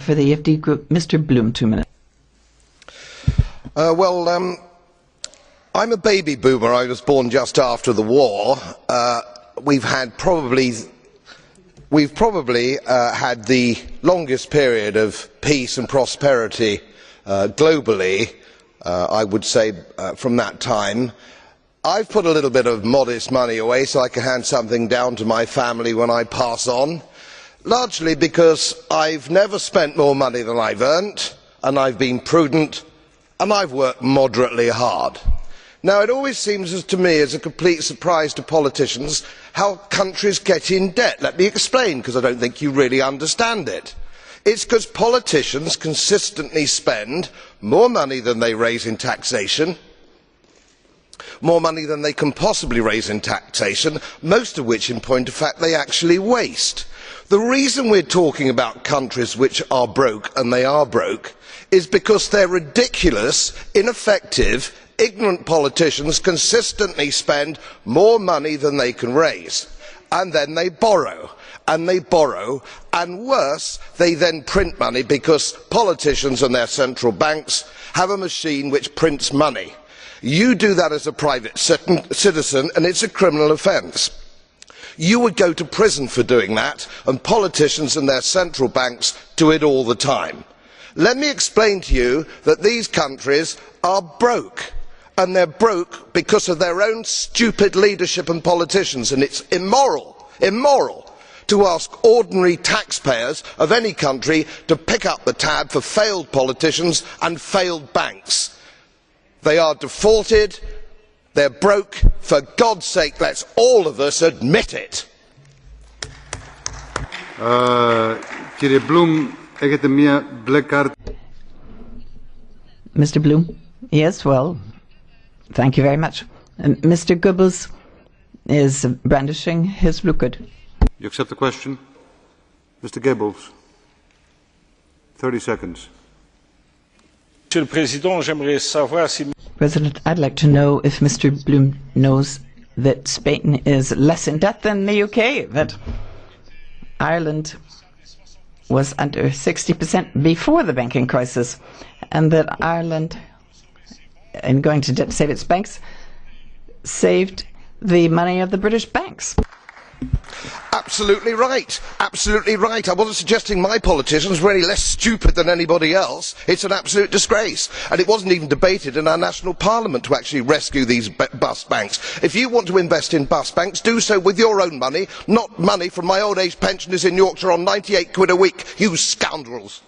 For the EFD Group, Mr. Bloom, 2 minutes. I'm a baby boomer. I was born just after the war. We've probably had the longest period of peace and prosperity globally, I would say, from that time. I've put a little bit of modest money away so I can hand something down to my family when I pass on, largely because I've never spent more money than I've earned, and I've been prudent, and I've worked moderately hard. Now, it always seems to me as a complete surprise to politicians how countries get in debt. Let me explain, because I don't think you really understand it. It's because politicians consistently spend more money than they raise in taxation, more money than they can possibly raise in taxation, most of which, in point of fact, they actually waste. The reason we're talking about countries which are broke, and they are broke, is because their ridiculous, ineffective, ignorant politicians consistently spend more money than they can raise, and then they borrow, and worse, they then print money because politicians and their central banks have a machine which prints money. You do that as a private citizen and it's a criminal offence. You would go to prison for doing that, and politicians and their central banks do it all the time. Let me explain to you that these countries are broke, and they're broke because of their own stupid leadership and politicians, and it's immoral to ask ordinary taxpayers of any country to pick up the tab for failed politicians and failed banks. They are defaulted, they're broke. For God's sake, let's all of us admit it. Mr. Bloom? Yes, well, thank you very much. Mr. Goebbels is brandishing his blue card. You accept the question? Mr. Goebbels, 30 seconds. President, I'd like to know if Mr. Bloom knows that Spain is less in debt than the UK, that Ireland was under 60% before the banking crisis, and that Ireland, in going to debt to save its banks, saved the money of the British banks. Absolutely right. Absolutely right. I wasn't suggesting my politicians were any less stupid than anybody else. It's an absolute disgrace. And it wasn't even debated in our national parliament to actually rescue these bust banks. If you want to invest in bust banks, do so with your own money, not money from my old age pensioners in Yorkshire on 98 quid a week. You scoundrels.